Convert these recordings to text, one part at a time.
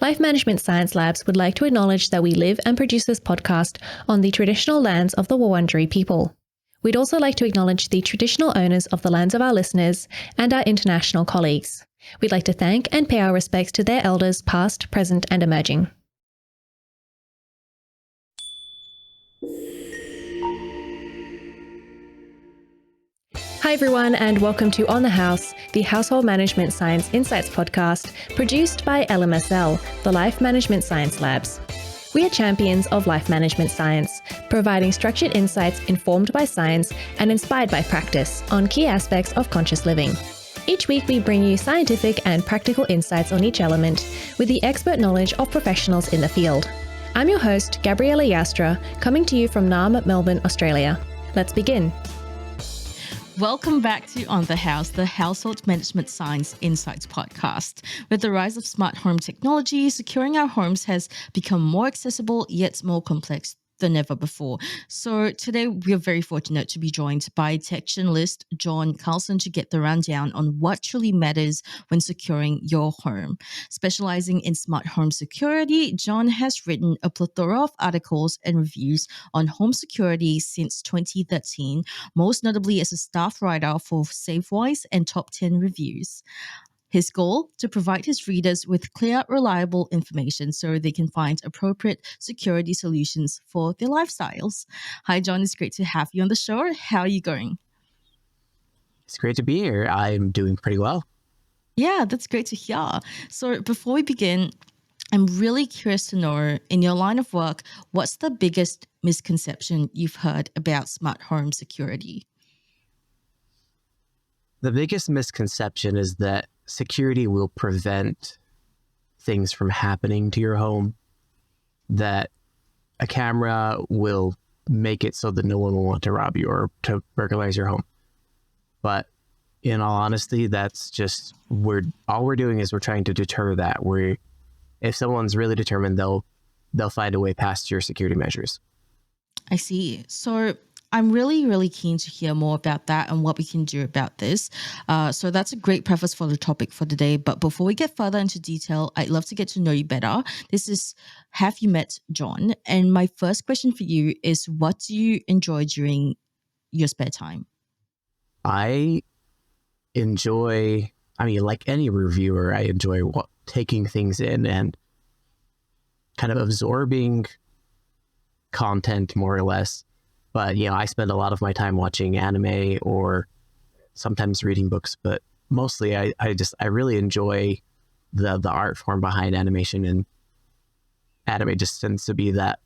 Life Management Science Labs would like to acknowledge that we live and produce this podcast on the traditional lands of the Wurundjeri people. We'd also like to acknowledge the traditional owners of the lands of our listeners and our international colleagues. We'd like to thank and pay our respects to their elders past, present and emerging. Hi everyone, and welcome to On the House, the Household Management Science Insights podcast produced by LMSL, the Life Management Science Labs. We are champions of life management science, providing structured insights informed by science and inspired by practice on key aspects of conscious living. Each week we bring you scientific and practical insights on each element with the expert knowledge of professionals in the field. I'm your host, Gabriella Yastra, coming to you from Naarm, Melbourne, Australia. Let's begin. Welcome back to On the House, the Household Management Science Insights podcast. With the rise of smart home technology, securing our homes has become more accessible yet more complex than ever before. So today we are very fortunate to be joined by tech journalist John Carlsen to get the rundown on what truly matters when securing your home. Specializing in smart home security, John has written a plethora of articles and reviews on home security since 2013, most notably as a staff writer for SafeWise and Top 10 Reviews. His goal, to provide his readers with clear, reliable information so they can find appropriate security solutions for their lifestyles. Hi, John. It's great to have you on the show. How are you going? It's great to be here. I'm doing pretty well. Yeah, that's great to hear. So before we begin, I'm really curious to know, in your line of work, what's the biggest misconception you've heard about smart home security? The biggest misconception is that security will prevent things from happening to your home, that a camera will make it so that no one will want to rob you or to burglarize your home. But in all honesty, that's just, all we're doing is we're trying to deter that. If someone's really determined, they'll find a way past your security measures. I see. So I'm really, really keen to hear more about that and what we can do about this. So that's a great preface for the topic for today. But before we get further into detail, I'd love to get to know you better. This is Have You Met John? And my first question for you is, what do you enjoy during your spare time? I enjoy, like any reviewer, I enjoy taking things in and kind of absorbing content more or less. But, I spend a lot of my time watching anime or sometimes reading books, but mostly I really enjoy the art form behind animation, and anime just tends to be that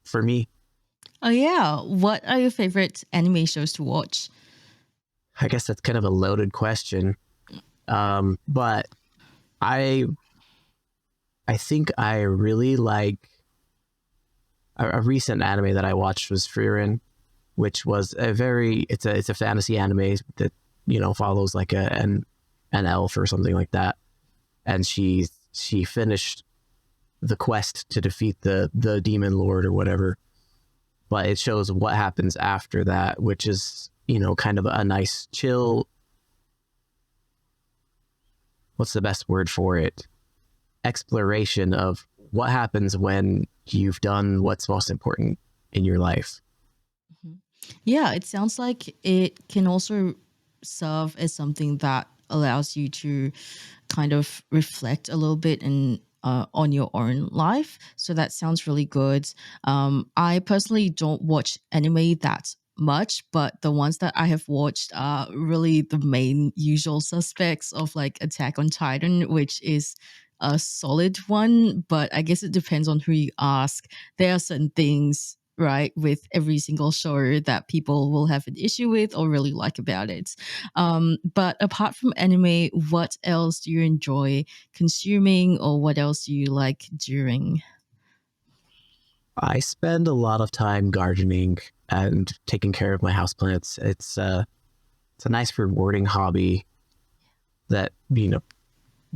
for me. Oh, yeah. What are your favorite anime shows to watch? I guess that's kind of a loaded question. But I think I really like a recent anime that I watched was Frieren, which was it's a fantasy anime that, follows like an elf or something like that. And she finished the quest to defeat the demon lord or whatever. But it shows what happens after that, which is, kind of a nice chill. What's the best word for it? Exploration of what happens when you've done what's most important in your life. Yeah, it sounds like it can also serve as something that allows you to kind of reflect a little bit on your own life. So that sounds really good. I personally don't watch anime that much, but the ones that I have watched are really the main usual suspects of like Attack on Titan, which is a solid one, but I guess it depends on who you ask. There are certain things, right, with every single show that people will have an issue with or really like about it. But apart from anime, what else do you enjoy consuming, or what else do you like doing? I spend a lot of time gardening and taking care of my houseplants. It's a nice, rewarding hobby that,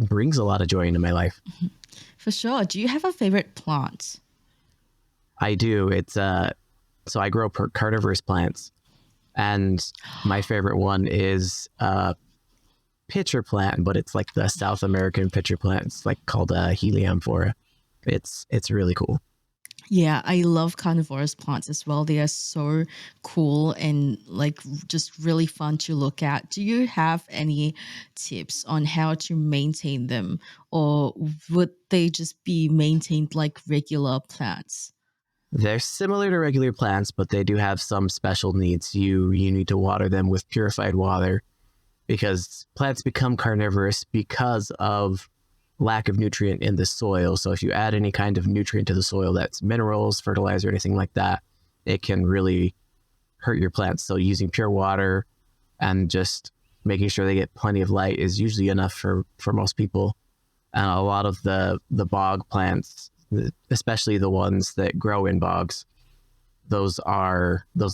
brings a lot of joy into my life. For sure. Do you have a favorite plant? I do. It's so I grow carnivorous plants, and my favorite one is pitcher plant, but it's like the South American pitcher plant. It's like called Helianthera. It's really cool. Yeah, I love carnivorous plants as well. They are so cool and like just really fun to look at. Do you have any tips on how to maintain them, or would they just be maintained like regular plants? They're similar to regular plants, but they do have some special needs. You need to water them with purified water because plants become carnivorous because of lack of nutrient in the soil. So if you add any kind of nutrient to the soil, that's minerals, fertilizer, anything like that, it can really hurt your plants. So using pure water and just making sure they get plenty of light is usually enough for most people. And a lot of the bog plants, especially the ones that grow in bogs, those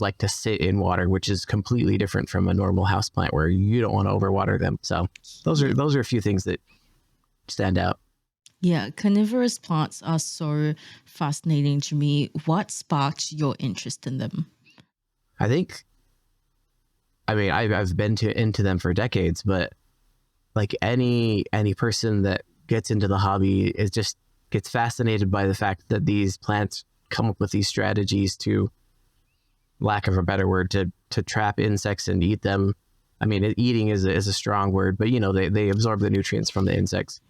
like to sit in water, which is completely different from a normal house plant where you don't want to overwater them. So those are a few things that stand out. Yeah, carnivorous plants are so fascinating to me. What sparked your interest in them? I think, I mean, I've been into them for decades, but like any person that gets into the hobby is just gets fascinated by the fact that these plants come up with these strategies to, lack of a better word, to trap insects and eat them. I mean, eating is a strong word, but they absorb the nutrients from the insects.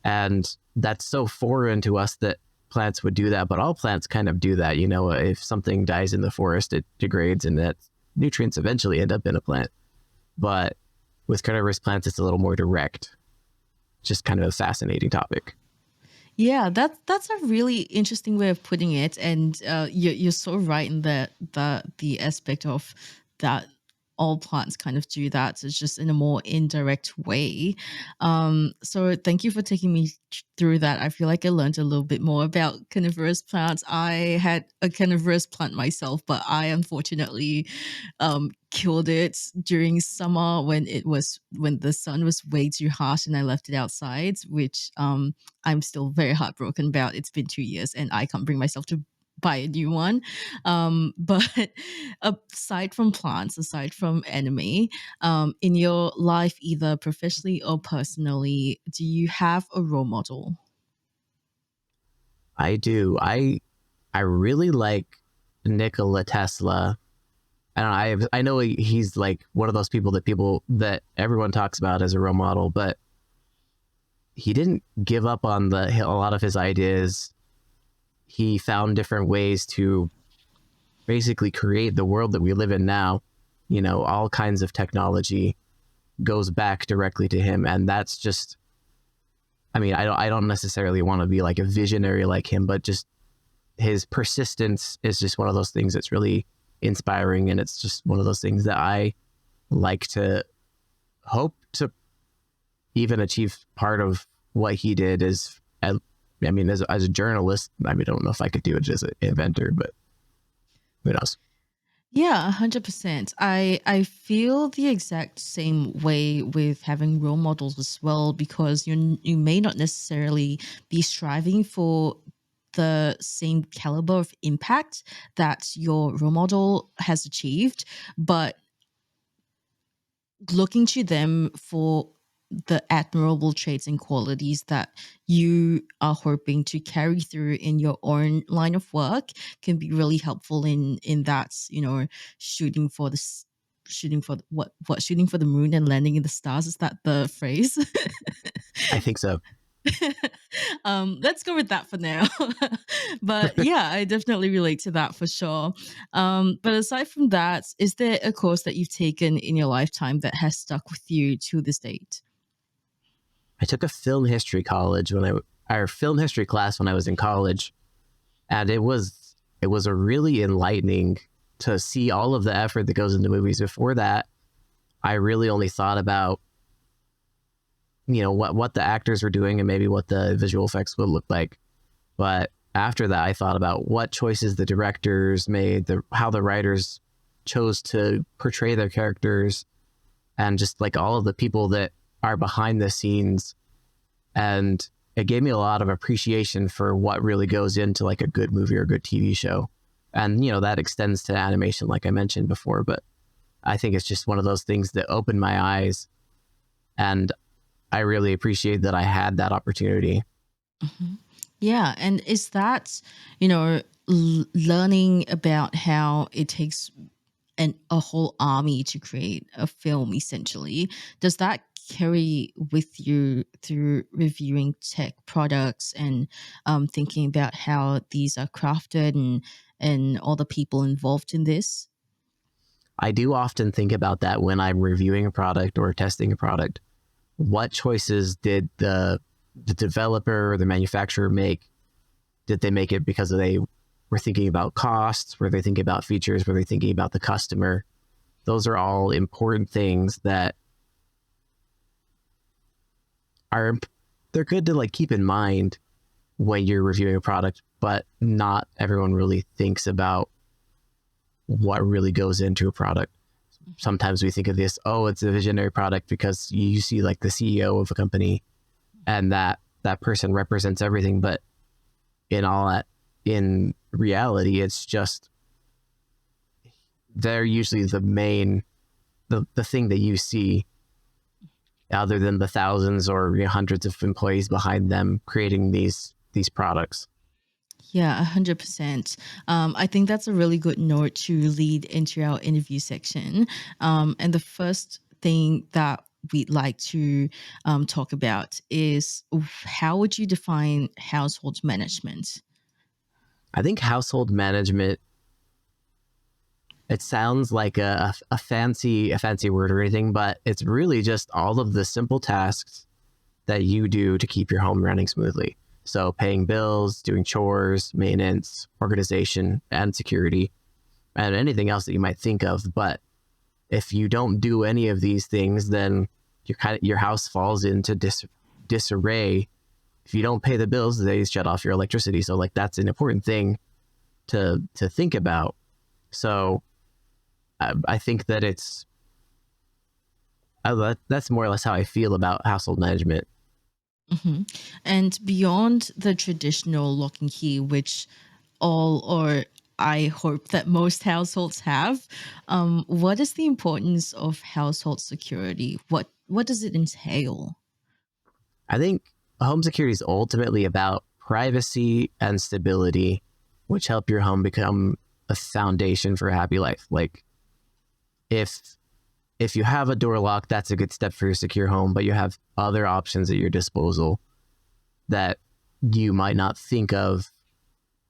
And that's so foreign to us that plants would do that, but all plants kind of do that. If something dies in the forest, it degrades and that nutrients eventually end up in a plant. But with carnivorous plants, it's a little more direct. Just kind of a fascinating topic. Yeah, that's a really interesting way of putting it, and you're so right in the aspect of that. All plants kind of do that. It's just in a more indirect way. So thank you for taking me through that. I feel like I learned a little bit more about carnivorous plants. I had a carnivorous plant myself, but I unfortunately killed it during summer when the sun was way too harsh and I left it outside, which I'm still very heartbroken about. It's been 2 years and I can't bring myself to buy a new one. But aside from plants, aside from anime, in your life, either professionally or personally, do you have a role model? I do. I really like Nikola Tesla. I know he's like one of those people that everyone talks about as a role model, but he didn't give up on a lot of his ideas. He found different ways to basically create the world that we live in now. All kinds of technology goes back directly to him, and that's just, I mean, I don't necessarily want to be like a visionary like him, but just his persistence is just one of those things that's really inspiring, and it's just one of those things that I like to hope to even achieve. Part of what he did is, I mean, as a journalist, I don't know if I could do it as an inventor, but who knows? Yeah, 100%. I feel the exact same way with having role models as well, because you may not necessarily be striving for the same caliber of impact that your role model has achieved, but looking to them for the admirable traits and qualities that you are hoping to carry through in your own line of work can be really helpful in that, shooting for shooting for the moon and landing in the stars. Is that the phrase? I think so. Let's go with that for now. But yeah, I definitely relate to that for sure. But aside from that, is there a course that you've taken in your lifetime that has stuck with you to this date? I took a film history film history class when I was in college, and it was a really enlightening to see all of the effort that goes into movies. Before that, I really only thought about what the actors were doing and maybe what the visual effects would look like. But after that, I thought about what choices the directors made, how the writers chose to portray their characters, and just like all of the people that are behind the scenes. And it gave me a lot of appreciation for what really goes into like a good movie or a good TV show. And, that extends to animation, like I mentioned before. But I think it's just one of those things that opened my eyes And I really appreciate that I had that opportunity. Mhm. Yeah, and is that, learning about how it takes a whole army to create a film essentially, does that carry with you through reviewing tech products and thinking about how these are crafted and all the people involved in this? I do often think about that when I'm reviewing a product or testing a product. What choices did the developer or the manufacturer make? Did they make it because they were thinking about costs? Were they thinking about features? Were they thinking about the customer? Those are all important things that are they're good to like keep in mind when you're reviewing a product, but not everyone really thinks about what really goes into a product. Sometimes we think of this, oh, it's a visionary product because you see like the CEO of a company and that person represents everything. But in reality, it's just they're usually the main the thing that you see, other than the thousands or hundreds of employees behind them creating these products. Yeah, 100%. I think that's a really good note to lead into our interview section. And the first thing that we'd like to talk about is how would you define household management? I think household management, it sounds like a fancy word or anything, but it's really just all of the simple tasks that you do to keep your home running smoothly. So paying bills, doing chores, maintenance, organization, and security, and anything else that you might think of. But if you don't do any of these things, then your house falls into disarray. If you don't pay the bills, they shut off your electricity. So like that's an important thing to think about. So I think that that's more or less how I feel about household management. Hmm. And beyond the traditional lock and key, which all or I hope that most households have, what is the importance of household security? What does it entail? I think home security is ultimately about privacy and stability, which help your home become a foundation for a happy life. Like if you have a door lock, that's a good step for your secure home, but you have other options at your disposal that you might not think of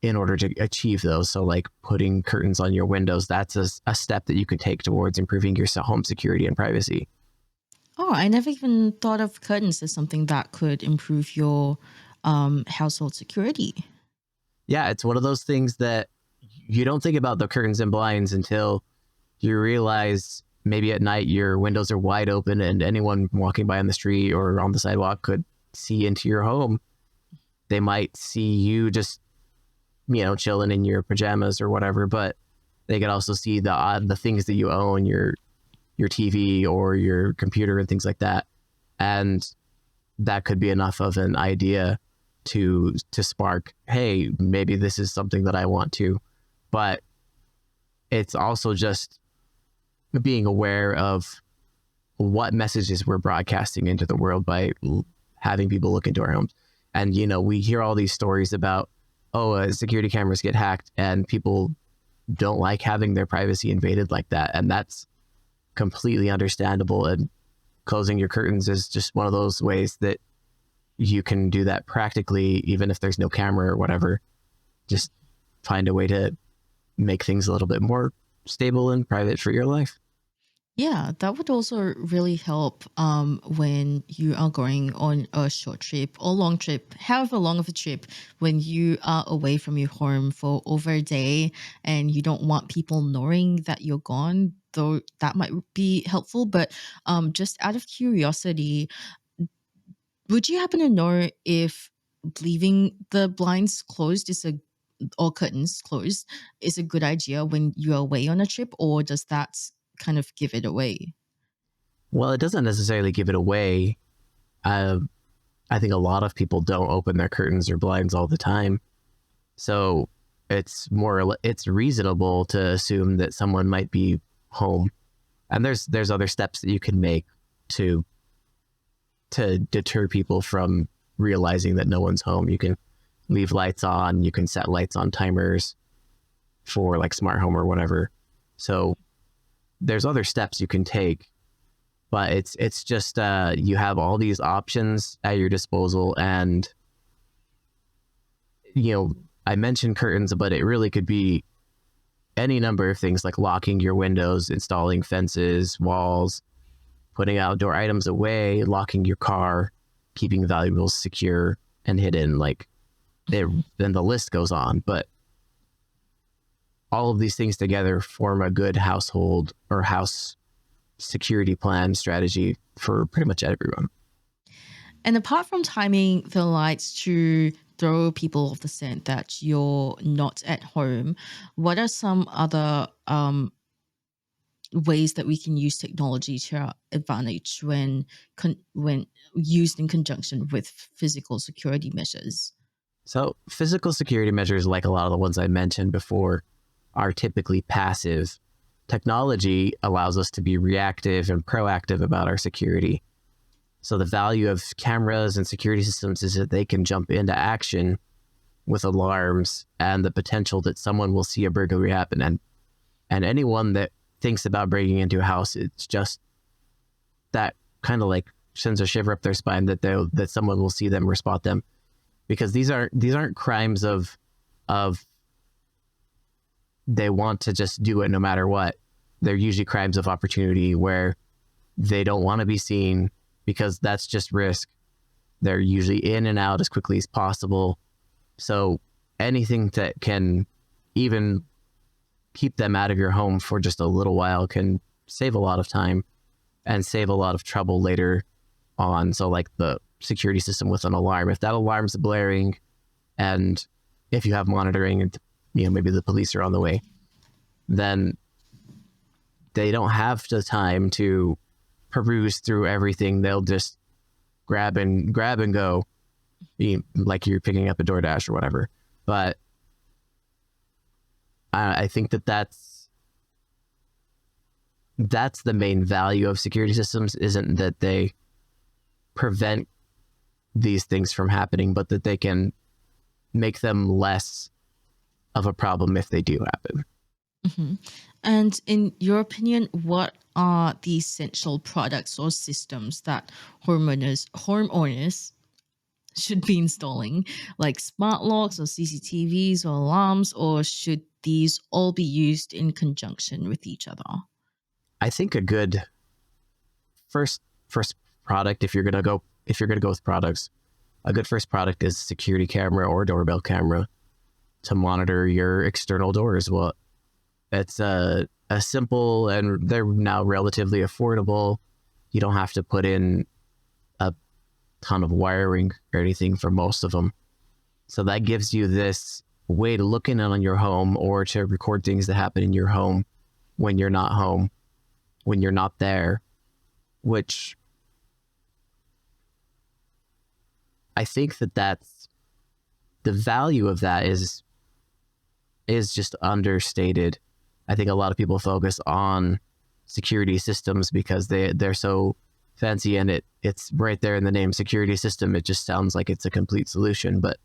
in order to achieve those. So like putting curtains on your windows, that's a step that you could take towards improving your home security and privacy. Oh, I never even thought of curtains as something that could improve your household security. Yeah, it's one of those things that you don't think about the curtains and blinds until you realize maybe at night your windows are wide open and anyone walking by on the street or on the sidewalk could see into your home. They might see you just, chilling in your pajamas or whatever, but they could also see the things that you own, your TV or your computer and things like that. And that could be enough of an idea to spark, hey, maybe this is something that I want to. But it's also just being aware of what messages we're broadcasting into the world by having people look into our homes. And, we hear all these stories about, security cameras get hacked and people don't like having their privacy invaded like that. And that's completely understandable. And closing your curtains is just one of those ways that you can do that practically, even if there's no camera or whatever. Just find a way to make things a little bit more stable and private for your life. Yeah, that would also really help when you are going on a short trip or long trip, however long of a trip, when you are away from your home for over a day and you don't want people knowing that you're gone, though that might be helpful. But just out of curiosity, would you happen to know if leaving the blinds closed or curtains closed is a good idea when you're away on a trip, or does that kind of give it away? Well, it doesn't necessarily give it away. Uh, I think a lot of people don't open their curtains or blinds all the time. So it's reasonable to assume that someone might be home. And there's other steps that you can make to to deter people from realizing that no one's home. You can leave lights on, you can set lights on timers for like smart home or whatever. So there's other steps you can take, but it's just you have all these options at your disposal. And I mentioned curtains, but it really could be any number of things, like locking your windows, installing fences, walls, putting outdoor items away, locking your car, keeping valuables secure and hidden. Like then the list goes on. But all of these things together form a good household or house security plan strategy for pretty much everyone. And apart from timing the lights to throw people off the scent that you're not at home, what are some other ways that we can use technology to our advantage when used in conjunction with physical security measures? So physical security measures, like a lot of the ones I mentioned before, are typically passive. Technology allows us to be reactive and proactive about our security. So the value of cameras and security systems is that they can jump into action with alarms and the potential that someone will see a burglary happen. And anyone that thinks about breaking into a house, it's just that kind of like sends a shiver up their spine that someone will see them or spot them, because these aren't crimes of they want to just do it no matter what. They're usually crimes of opportunity where they don't want to be seen because that's just risk. They're usually in and out as quickly as possible. So anything that can even keep them out of your home for just a little while can save a lot of time and save a lot of trouble later on. So like the security system with an alarm, if that alarm's blaring and if you have monitoring and maybe the police are on the way, then they don't have the time to peruse through everything. They'll just grab and go, like you're picking up a DoorDash or whatever. But I think that's the main value of security systems, isn't that they prevent these things from happening, but that they can make them less of a problem if they do happen. Mm-hmm. And in your opinion, what are the essential products or systems that homeowners should be installing, like smart locks or CCTVs or alarms, or should these all be used in conjunction with each other? I think a good first product, if you're gonna go with products, a good first product is a security camera or doorbell camera to monitor your external doors. Well, it's a simple, and they're now relatively affordable. You don't have to put in a ton of wiring or anything for most of them. So that gives you this way to look in on your home or to record things that happen in your home when you're not home, when you're not there, which I think that's the value of that is just understated. I think a lot of people focus on security systems because they're so fancy, and it's right there in the name, security system. It just sounds like it's a complete solution, but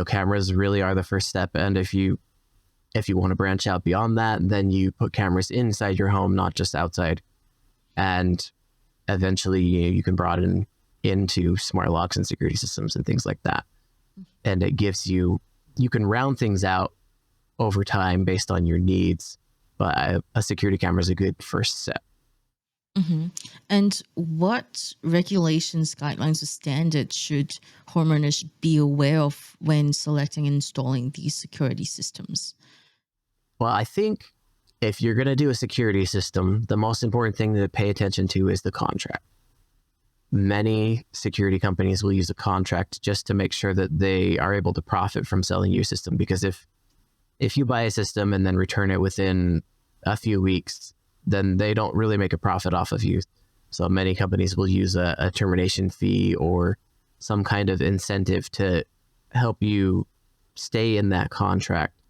cameras really are the first step. And if you want to branch out beyond that, then you put cameras inside your home, not just outside. And eventually you can broaden into smart locks and security systems and things like that. And it gives you can round things out over time based on your needs, but a security camera is a good first step. Mm-hmm. And what regulations, guidelines, or standards should homeowners be aware of when selecting and installing these security systems? Well, I think if you're going to do a security system, the most important thing to pay attention to is the contract. Many security companies will use a contract just to make sure that they are able to profit from selling you a system, because if you buy a system and then return it within a few weeks, then they don't really make a profit off of you. So many companies will use a termination fee or some kind of incentive to help you stay in that contract.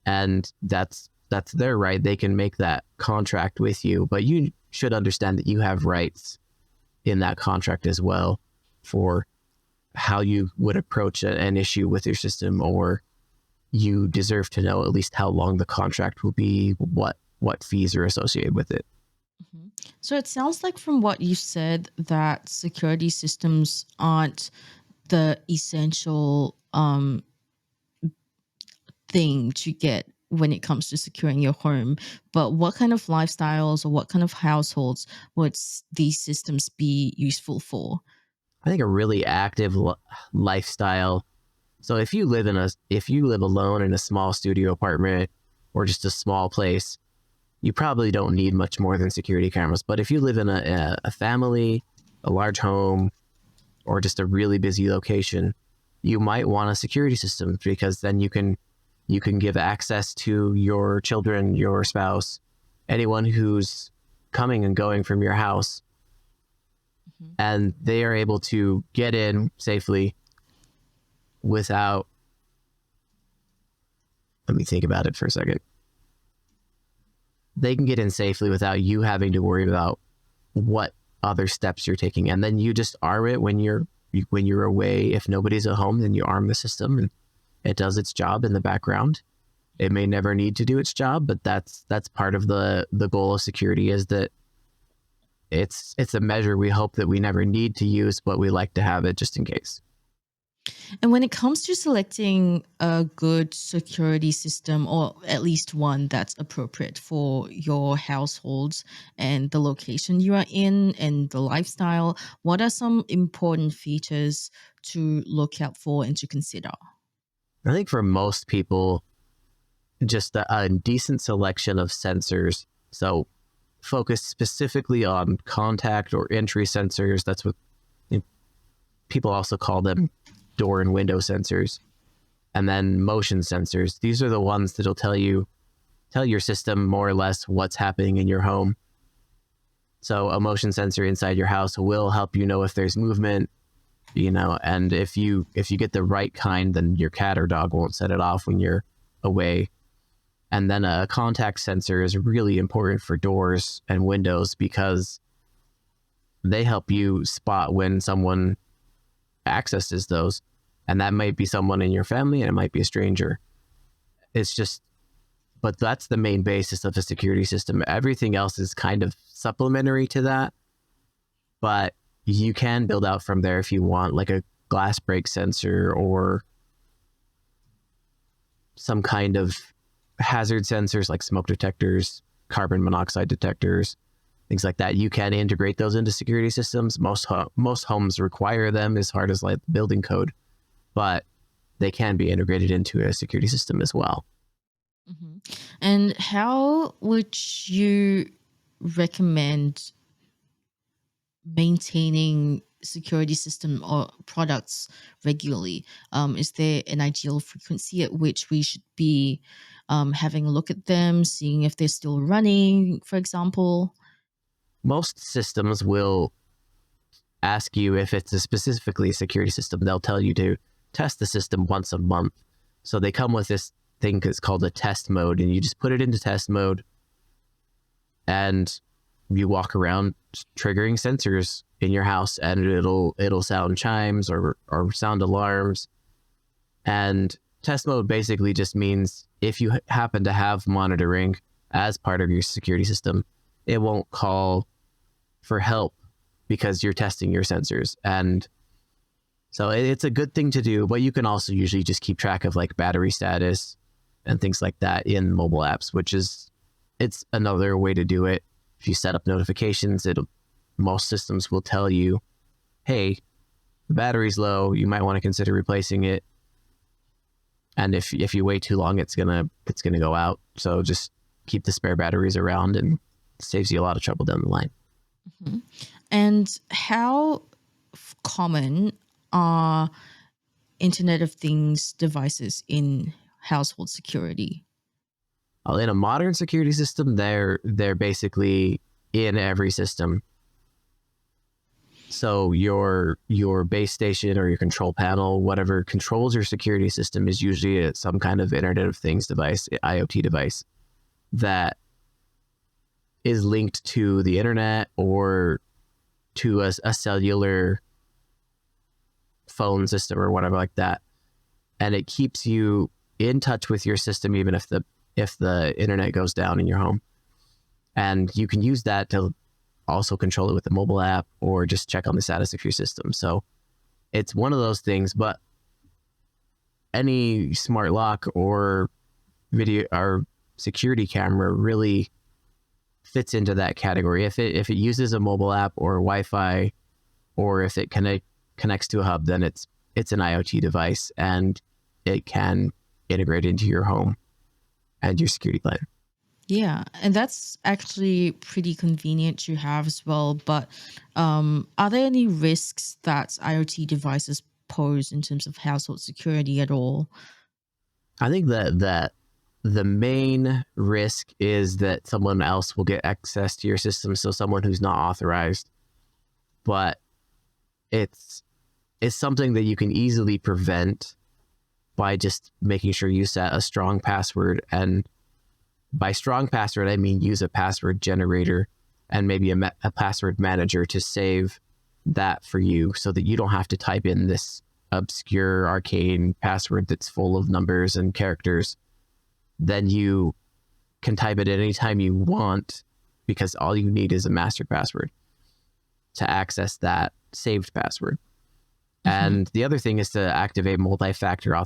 And that's their right. They can make that contract with you, but you should understand that you have rights in that contract as well for how you would approach an issue with your system, or you deserve to know at least how long the contract will be, what fees are associated with it. Mhm. So it sounds like from what you said that security systems aren't the essential thing to get when it comes to securing your home. But what kind of lifestyles or what kind of households would these systems be useful for? I think a really active lifestyle. So if you live alone in a small studio apartment or just a small place, you probably don't need much more than security cameras. But if you live in a family, a large home, or just a really busy location, you might want a security system, because then you can give access to your children, your spouse, anyone who's coming and going from your house, Mhm. and they are able to get in safely without, let me think about it for a second. They can get in safely without you having to worry about what other steps you're taking. And then you just arm it when you're away. If nobody's at home, then you arm the system and it does its job in the background. It may never need to do its job, but that's part of the goal of security, is that it's a measure we hope that we never need to use, but we like to have it just in case. And when it comes to selecting a good security system, or at least one that's appropriate for your households and the location you are in and the lifestyle, what are some important features to look out for and to consider? I think for most people, just a decent selection of sensors. So focus specifically on contact or entry sensors. That's what people also call them, door and window sensors. And then motion sensors. These are the ones that'll tell your system more or less what's happening in your home. So a motion sensor inside your house will help you know if there's movement, and if you get the right kind, then your cat or dog won't set it off when you're away. And then a contact sensor is really important for doors and windows, because they help you spot when someone accesses those. And that might be someone in your family, and it might be a stranger. But that's the main basis of a security system. Everything else is kind of supplementary to that, but you can build out from there if you want, like a glass break sensor or some kind of hazard sensors like smoke detectors, carbon monoxide detectors, things like that. You can integrate those into security systems. Most homes require them as hard as like building code, but they can be integrated into a security system as well. Mhm. And how would you recommend maintaining security system or products regularly? Is there an ideal frequency at which we should be having a look at them, seeing if they're still running, for example? Most systems will ask you if it's specifically a security system. They'll tell you to test the system once a month. So they come with this thing that's called a test mode, and you just put it into test mode and you walk around triggering sensors in your house, and it'll sound chimes or sound alarms. And test mode basically just means if you happen to have monitoring as part of your security system, it won't call for help because you're testing your sensors. And so it's a good thing to do, but you can also usually just keep track of like battery status and things like that in mobile apps, it's another way to do it. If you set up notifications, most systems will tell you, hey, the battery's low, you might want to consider replacing it. And if you wait too long, it's gonna go out. So just keep the spare batteries around, and it saves you a lot of trouble down the line. Mhm. And how common are Internet of Things devices in household security? In a modern security system, they're basically in every system. So your base station or your control panel, whatever controls your security system, is usually some kind of Internet of Things device, IoT device, that is linked to the internet or to a cellular phone system or whatever like that, and it keeps you in touch with your system even if the internet goes down in your home. And you can use that to also control it with the mobile app or just check on the status of your system. So it's one of those things, but any smart lock or video or security camera really fits into that category. If it uses a mobile app or Wi-Fi, or if it connects to a hub, then it's an IoT device and it can integrate into your home and your security plan. Yeah, and that's actually pretty convenient to have as well. But are there any risks that IoT devices pose in terms of household security at all? I think that the main risk is that someone else will get access to your system, so someone who's not authorized. But it's something that you can easily prevent by just making sure you set a strong password. And by strong password, I mean use a password generator and maybe a password manager to save that for you, so that you don't have to type in this obscure arcane password that's full of numbers and characters. Then you can type it anytime you want, because all you need is a master password to access that saved password. And the other thing is to activate multi-factor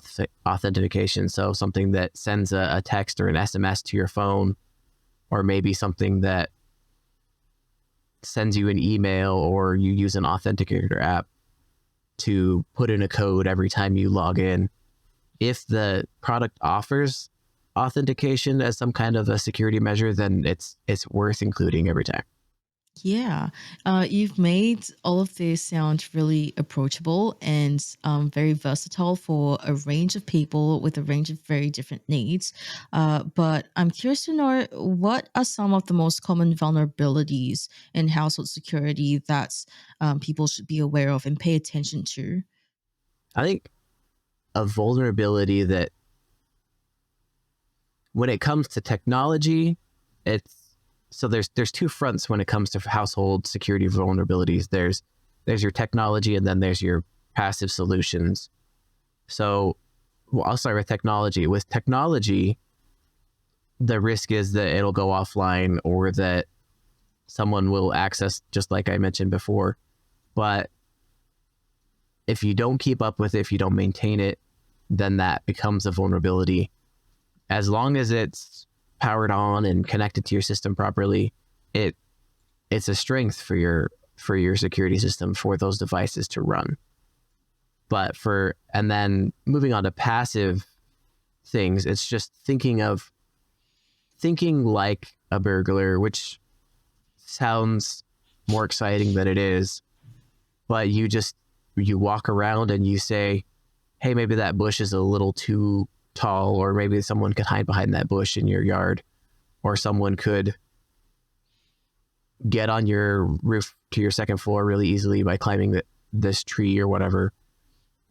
authentication. So something that sends a text or an SMS to your phone, or maybe something that sends you an email, or you use an authenticator app to put in a code every time you log in. If the product offers authentication as some kind of a security measure, then it's worth including every time. Yeah, you've made all of this sound really approachable and very versatile for a range of people with a range of very different needs. But I'm curious to know, what are some of the most common vulnerabilities in household security that people should be aware of and pay attention to? I think a vulnerability that, when it comes to technology, there's two fronts when it comes to household security vulnerabilities. There's your technology, and then there's your passive solutions. So, I'll start with technology. With technology, the risk is that it'll go offline, or that someone will access, just like I mentioned before. But if you don't keep up with it, if you don't maintain it, then that becomes a vulnerability. As long as it's powered on and connected to your system properly, it's a strength for your security system for those devices to run. And then moving on to passive things, it's just thinking like a burglar, which sounds more exciting than it is. But you walk around and you say, hey, maybe that bush is a little too tall, or maybe someone could hide behind that bush in your yard, or someone could get on your roof to your second floor really easily by climbing this tree or whatever.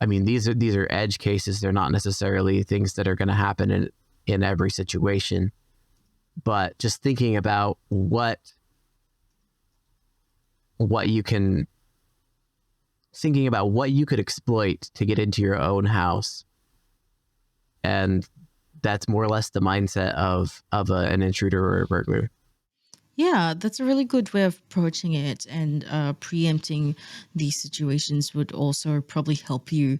I mean, these are edge cases. They're not necessarily things that are going to happen in every situation, but just thinking about what you could exploit to get into your own house. And that's more or less the mindset of an intruder or a burglar. Yeah, that's a really good way of approaching it. And preempting these situations would also probably help you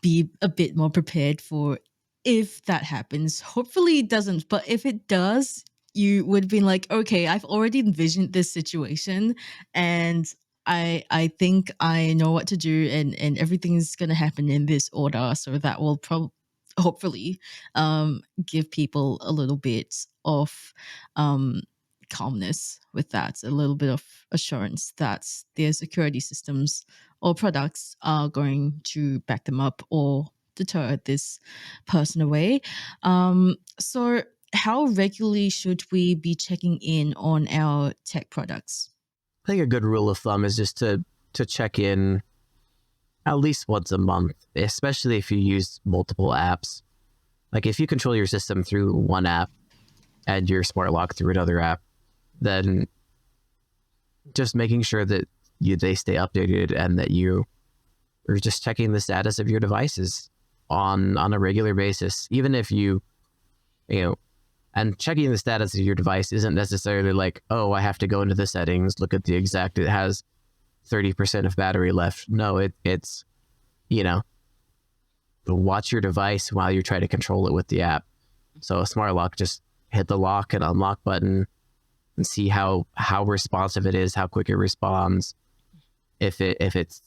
be a bit more prepared for if that happens. Hopefully it doesn't, but if it does, you would be like, okay, I've already envisioned this situation, and I think I know what to do, and everything's gonna happen in this order. So that will hopefully give people a little bit of um calmness with that, a little bit of assurance that their security systems or products are going to back them up or deter this person away. So, how regularly should we be checking in on our tech products? I think a good rule of thumb is just to check in at least once a month, especially if you use multiple apps. Like if you control your system through one app and your smart lock through another app, then just making sure that they stay updated, and that you are just checking the status of your devices on a regular basis. Even if you know, and checking the status of your device isn't necessarily like, oh, I have to go into the settings, look at the exact, it has 30% of battery left. No, it's, you know, watch your device while you try to control it with the app. So a smart lock, just hit the lock and unlock button and see how responsive it is, how quick it responds. If it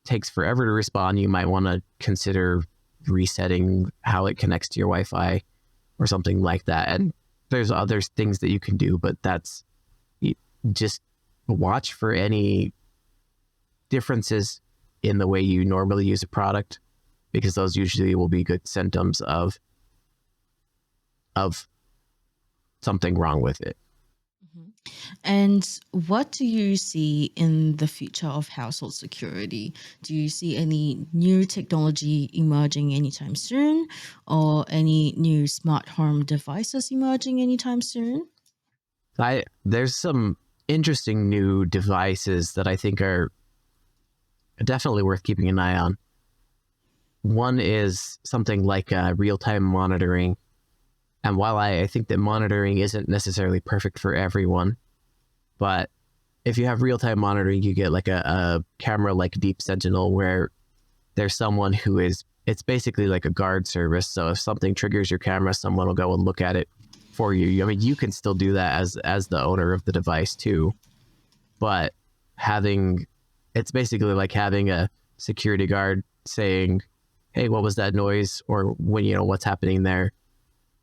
takes forever to respond, you might want to consider resetting how it connects to your Wi-Fi or something like that. And there's other things that you can do, but that's, just watch for any differences in the way you normally use a product, because those usually will be good symptoms of something wrong with it. And what do you see in the future of household security? Do you see any new technology emerging anytime soon, or any new smart home devices emerging anytime soon? There's some interesting new devices that I think are definitely worth keeping an eye on. One is something like real-time monitoring. And while I think that monitoring isn't necessarily perfect for everyone, but if you have real-time monitoring, you get like a camera like Deep Sentinel, where there's someone who is, it's basically like a guard service. So if something triggers your camera, someone will go and look at it for you. I mean, you can still do that as the owner of the device too, but it's basically like having a security guard saying, hey, what was that noise? Or when, what's happening there?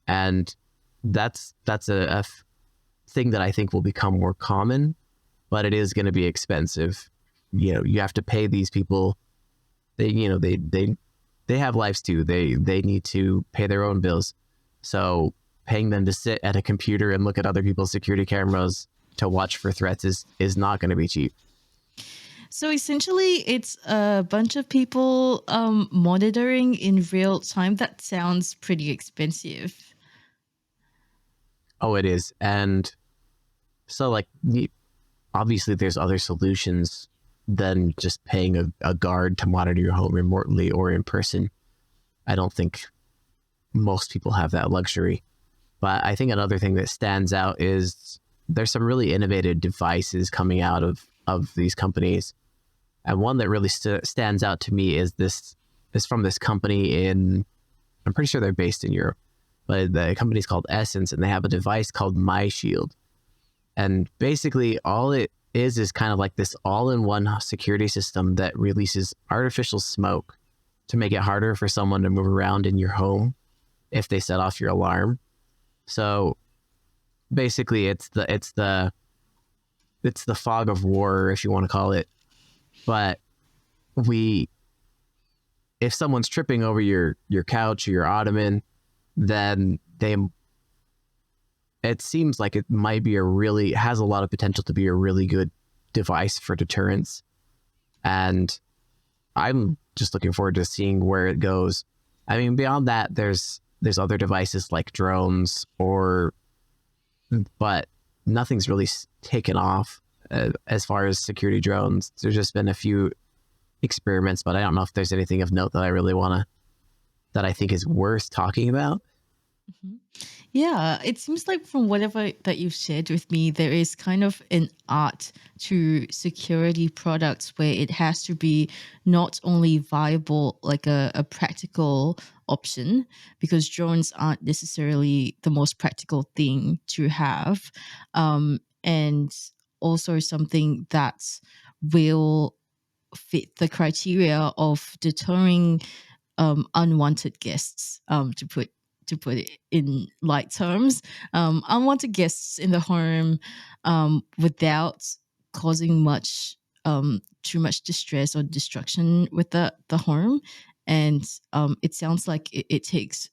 And that's a thing that I think will become more common, but it is going to be expensive. You have to pay these people. They have lives too. They need to pay their own bills. So paying them to sit at a computer and look at other people's security cameras to watch for threats is not going to be cheap. So essentially, it's a bunch of people monitoring in real time. That sounds pretty expensive. Oh, it is. And so obviously there's other solutions than just paying a guard to monitor your home remotely or in person. I don't think most people have that luxury. But I think another thing that stands out is there's some really innovative devices coming out of these companies. And one that really stands out to me is from this company I'm pretty sure they're based in Europe, but the company's called Essence, and they have a device called MyShield. And basically all it is kind of like this all-in-one security system that releases artificial smoke to make it harder for someone to move around in your home if they set off your alarm. So basically it's the fog of war, if you want to call it. But if someone's tripping over your couch or your ottoman, then it seems like it might be has a lot of potential to be a really good device for deterrence. And I'm just looking forward to seeing where it goes. I mean, beyond that, there's other devices like drones but nothing's really taken off as far as security drones. There's just been a few experiments, but I don't know if there's anything of note that I think is worth talking about. Mm-hmm. Yeah, it seems like from whatever that you've shared with me, there is kind of an art to security products where it has to be not only viable, like a practical option, because drones aren't necessarily the most practical thing to have, and also something that will fit the criteria of deterring unwanted guests, to put it in light terms, unwanted guests in the home, without causing too much distress or destruction with the home. And it sounds like it takes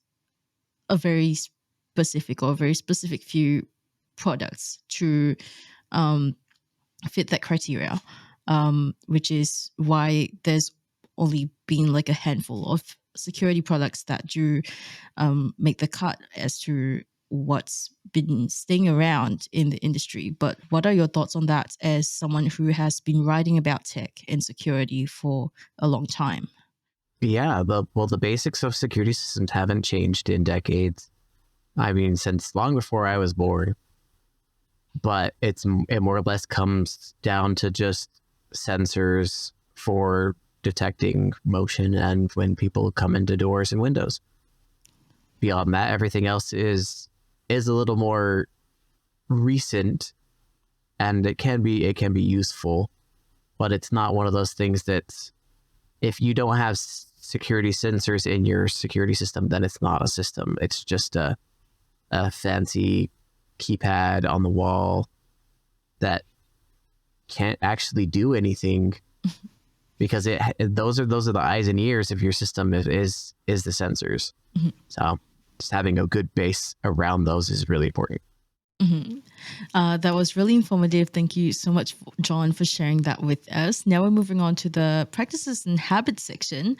a very specific few products to fit that criteria, which is why there's only been like a handful of security products that do make the cut as to what's been staying around in the industry. But what are your thoughts on that as someone who has been writing about tech and security for a long time? Yeah, the basics of security systems haven't changed in decades. I mean, since long before I was born. But it more or less comes down to just sensors for detecting motion and when people come into doors and windows. Beyond that, everything else is a little more recent, and it can be useful, but it's not one of those things that if you don't have security sensors in your security system, then it's not a system. It's just a fancy keypad on the wall that can't actually do anything because those are the eyes and ears of your system is the sensors. Mm-hmm. So just having a good base around those is really important. Mm-hmm. That was really informative. Thank you so much, John, for sharing that with us. Now we're moving on to the practices and habits section.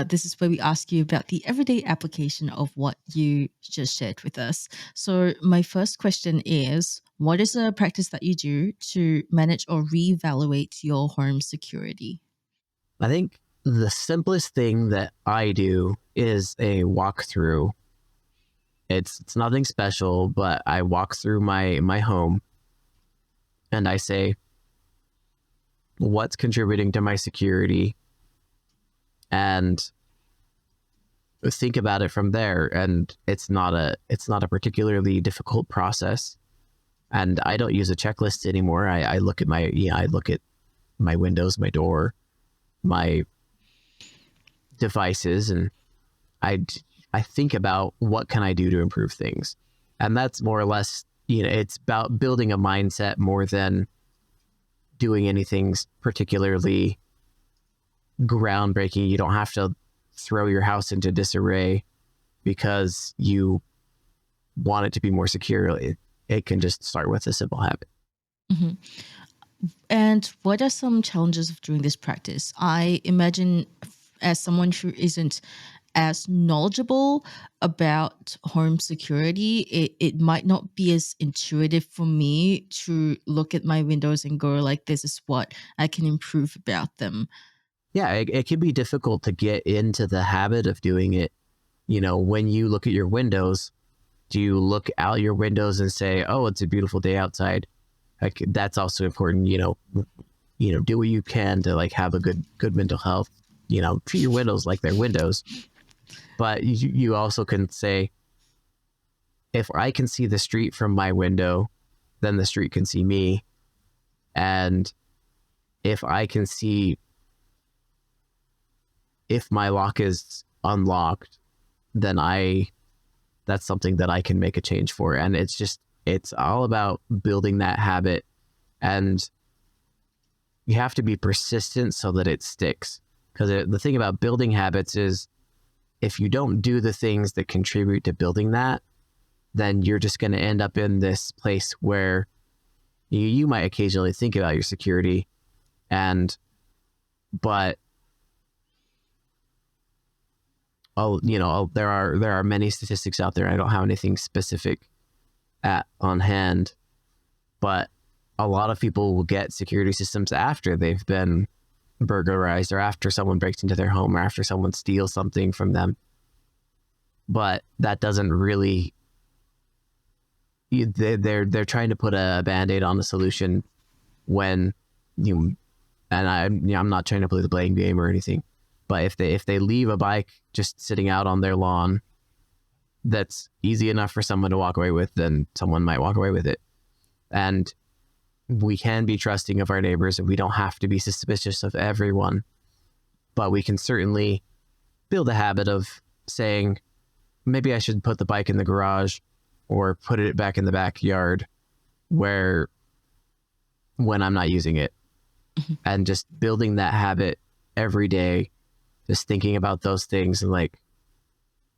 This is where we ask you about the everyday application of what you just shared with us. So my first question is, what is a practice that you do to manage or reevaluate your home security? I think the simplest thing that I do is a walkthrough. It's nothing special, but I walk through my home and I say, what's contributing to my security? And think about it from there. And it's not a particularly difficult process. And I don't use a checklist anymore. I look at my windows, my door, my devices, and I think about what can I do to improve things. And that's more or less, it's about building a mindset more than doing anything particularly groundbreaking. You don't have to throw your house into disarray because you want it to be more secure. It can just start with a simple habit. Mm-hmm. And what are some challenges of doing this practice? I imagine as someone who isn't as knowledgeable about home security, it might not be as intuitive for me to look at my windows and go like, this is what I can improve about them. Yeah, it can be difficult to get into the habit of doing it. When you look at your windows, do you look out your windows and say, oh, it's a beautiful day outside? Like, that's also important. Do what you can to have a good mental health. Treat your windows like they're windows. But you also can say, if I can see the street from my window, then the street can see me. And if I can see if my lock is unlocked, then that's something that I can make a change for. And it's all about building that habit. And you have to be persistent so that it sticks. Because the thing about building habits is, if you don't do the things that contribute to building that, then you're just going to end up in this place where you might occasionally think about your security, but there are many statistics out there. I don't have anything specific on hand, but a lot of people will get security systems after they've been burglarized, or after someone breaks into their home, or after someone steals something from them. But that doesn't really, they're trying to put a band-aid on the solution when I'm not trying to play the blame game or anything, but if they leave a bike just sitting out on their lawn that's easy enough for someone to walk away with, then someone might walk away with it. And we can be trusting of our neighbors, and we don't have to be suspicious of everyone, but we can certainly build a habit of saying, maybe I should put the bike in the garage or put it back in the backyard when I'm not using it. Mm-hmm. And just building that habit every day, just thinking about those things. And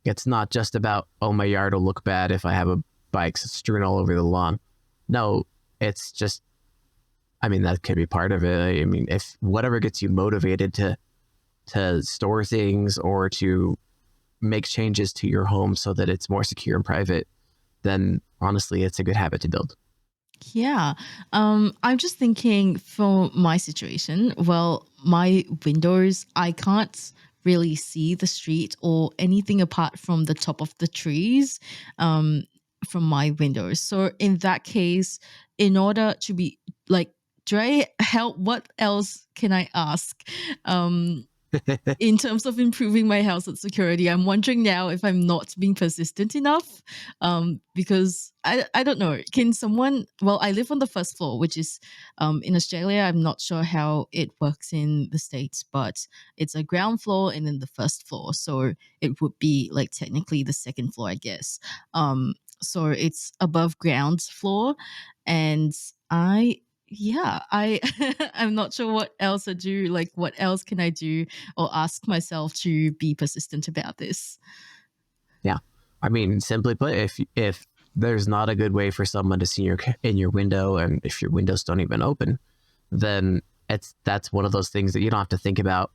it's not just about, oh, my yard will look bad if I have a bike strewn all over the lawn. No, it's just, that could be part of it. If whatever gets you motivated to store things or to make changes to your home so that it's more secure and private, then honestly, it's a good habit to build. Yeah. I'm just thinking for my situation, well, my windows, I can't really see the street or anything apart from the top of the trees um, from my windows. So in that case, in order to be like, do I help? What else can I ask? Um, in terms of improving my household security, I'm wondering now if I'm not being persistent enough. Because I don't know. Can someone, well, I live on the first floor, which is in Australia. I'm not sure how it works in the States, but it's a ground floor and then the first floor. So it would be like technically the second floor, I guess. So it's above ground floor. And I, yeah, I I'm not sure what else I do. Like, what else can I do or ask myself to be persistent about this? Yeah. I mean, simply put, if there's not a good way for someone to see in your window, and if your windows don't even open, then that's one of those things that you don't have to think about.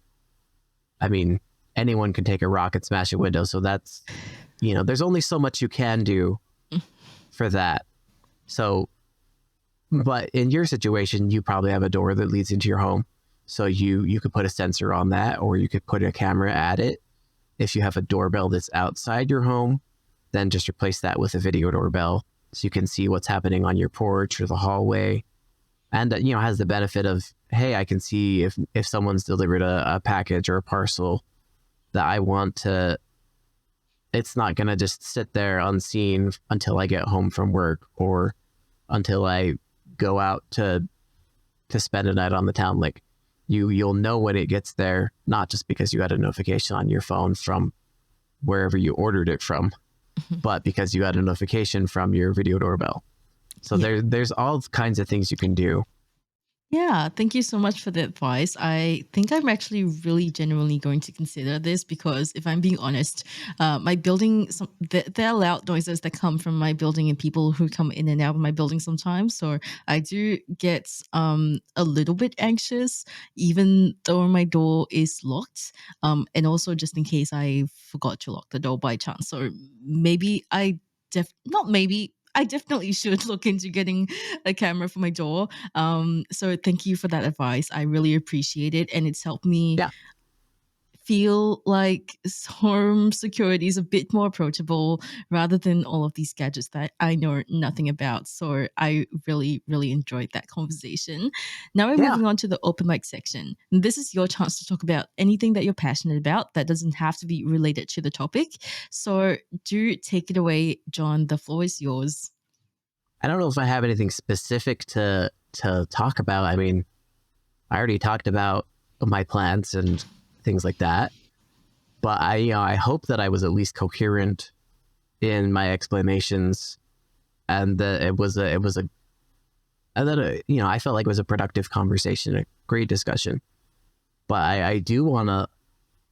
I mean, anyone can take a rock and smash a window, so that's, there's only so much you can do for that. So, but in your situation, you probably have a door that leads into your home, so you could put a sensor on that, or you could put a camera at it. If you have a doorbell that's outside your home, then just replace that with a video doorbell so you can see what's happening on your porch or the hallway. And, has the benefit of, hey, I can see if someone's delivered a package or a parcel that I want to, it's not going to just sit there unseen until I get home from work or until I go out to spend a night on the town. Like, you'll know when it gets there, not just because you got a notification on your phone from wherever you ordered it from, but because you got a notification from your video doorbell. So Yeah. there's all kinds of things you can do. Yeah, thank you so much for the advice. I think I'm actually really genuinely going to consider this because if I'm being honest, my building, there are loud noises that come from my building and people who come in and out of my building sometimes. So I do get a little bit anxious, even though my door is locked. And also just in case I forgot to lock the door by chance. So maybe not maybe, I definitely should look into getting a camera for my door. So thank you for that advice. I really appreciate it. And it's helped me Yeah. feel like home security is a bit more approachable rather than all of these gadgets that I know nothing about. So I really, really enjoyed that conversation. Now we're Yeah. moving on to the open mic section. And this is your chance to talk about anything that you're passionate about that doesn't have to be related to the topic. So do take it away, John. The floor is yours. I don't know if I have anything specific to talk about. I mean, I already talked about my plants and things like that, but I hope that I was at least coherent in my explanations, and that I felt like it was a productive conversation, a great discussion. But I do want to,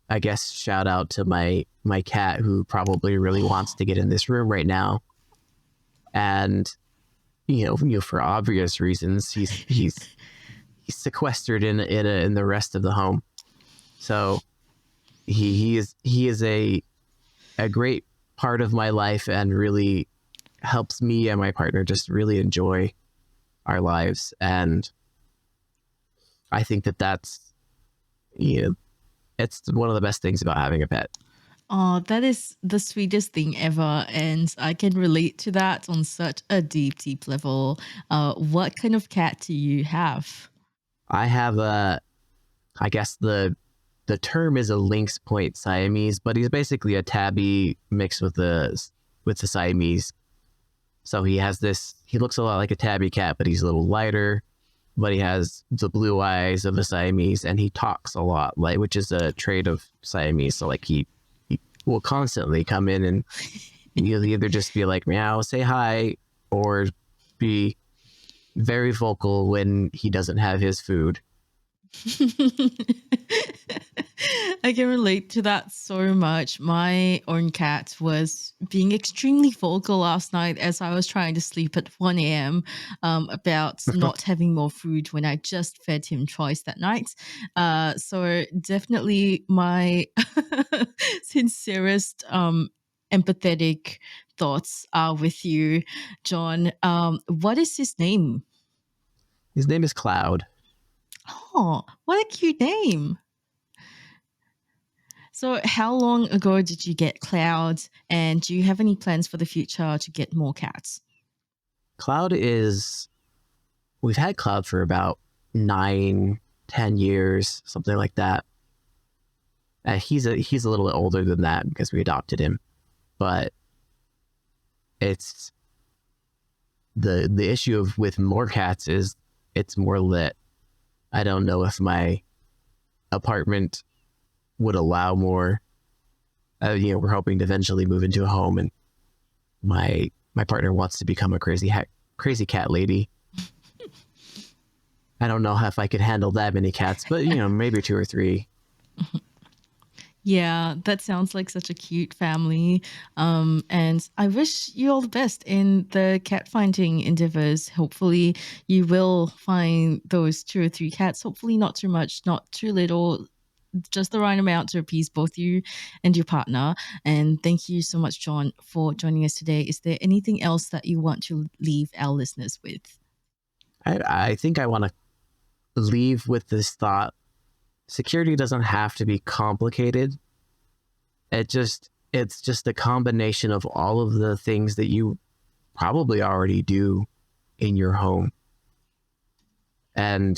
I guess, shout out to my cat, who probably really wants to get in this room right now, and for obvious reasons, he's sequestered in the rest of the home. So he is a great part of my life and really helps me and my partner just really enjoy our lives. And I think that's it's one of the best things about having a pet. Oh, that is the sweetest thing ever. And I can relate to that on such a deep, deep level. What kind of cat do you have? I have I guess the term is a lynx point Siamese, but he's basically a tabby mixed with the Siamese. So he looks a lot like a tabby cat, but he's a little lighter, but he has the blue eyes of a Siamese, and he talks a lot, like, which is a trait of Siamese. So like he will constantly come in and he'll either just be like, meow, say hi, or be very vocal when he doesn't have his food. I can relate to that so much. My own cat was being extremely vocal last night as I was trying to sleep at 1 a.m. About not having more food when I just fed him twice that night. So definitely my sincerest empathetic thoughts are with you, John. What is his name? His name is Cloud. Oh, what a cute name. So how long ago did you get Cloud, and do you have any plans for the future to get more cats? We've had Cloud for about 9-10 years, something like that. He's a little bit older than that because we adopted him, but it's the issue with more cats is it's more lit. I don't know if my apartment would allow more. We're hoping to eventually move into a home, and my partner wants to become a crazy cat lady. I don't know if I could handle that many cats, but maybe 2 or 3. Yeah, that sounds like such a cute family. And I wish you all the best in the cat finding endeavors. Hopefully you will find those 2 or 3 cats. Hopefully not too much, not too little, just the right amount to appease both you and your partner. And thank you so much, John, for joining us today. Is there anything else that you want to leave our listeners with? I think I want to leave with this thought. Security doesn't have to be complicated. It's just a combination of all of the things that you probably already do in your home. And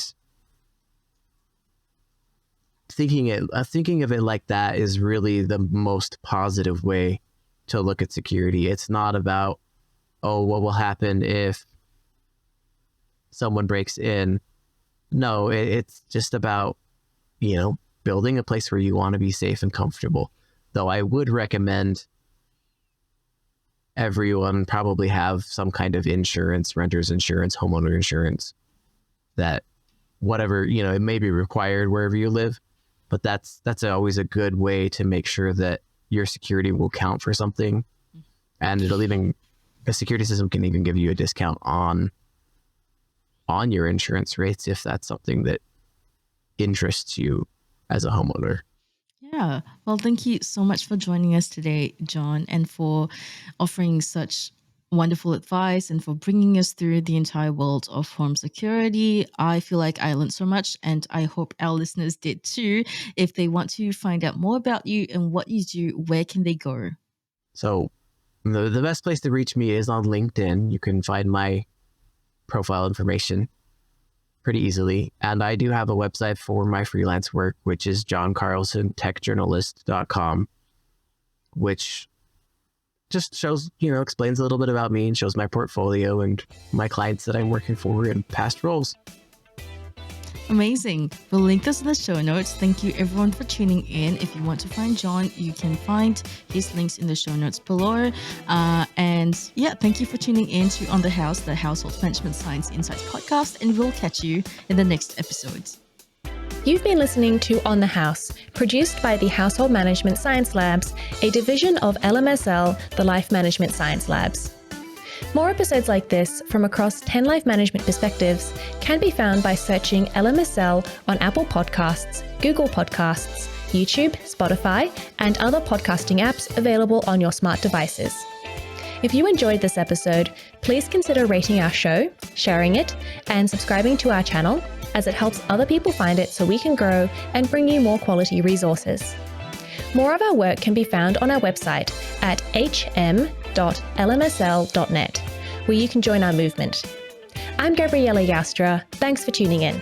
thinking of it like that is really the most positive way to look at security. It's not about, oh, what will happen if someone breaks in. No, it's just about, building a place where you want to be safe and comfortable. Though I would recommend everyone probably have some kind of insurance, renter's insurance, homeowner insurance, that whatever, it may be required wherever you live, but that's always a good way to make sure that your security will count for something. And a security system can even give you a discount on your insurance rates if that's something that interests you as a homeowner. Yeah. Well, thank you so much for joining us today, John, and for offering such wonderful advice and for bringing us through the entire world of home security. I feel like I learned so much, and I hope our listeners did too. If they want to find out more about you and what you do, where can they go? So the best place to reach me is on LinkedIn. You can find my profile information pretty easily. And I do have a website for my freelance work, which is johncarlsentechjournalist.com, which just shows, explains a little bit about me and shows my portfolio and my clients that I'm working for in past roles. Amazing. We'll link this in the show notes. Thank you everyone for tuning in. If you want to find John, you can find his links in the show notes below. And yeah, thank you for tuning in to On the House, the Household Management Science Insights podcast, and we'll catch you in the next episodes. You've been listening to On the House, produced by the Household Management Science Labs, a division of LMSL, the Life Management Science Labs. More episodes like this from across 10 life management perspectives can be found by searching LMSL on Apple Podcasts, Google Podcasts, YouTube, Spotify, and other podcasting apps available on your smart devices. If you enjoyed this episode, please consider rating our show, sharing it, and subscribing to our channel, as it helps other people find it so we can grow and bring you more quality resources. More of our work can be found on our website at hm.lmsl.net, where you can join our movement. I'm Gabriella Yastra. Thanks for tuning in.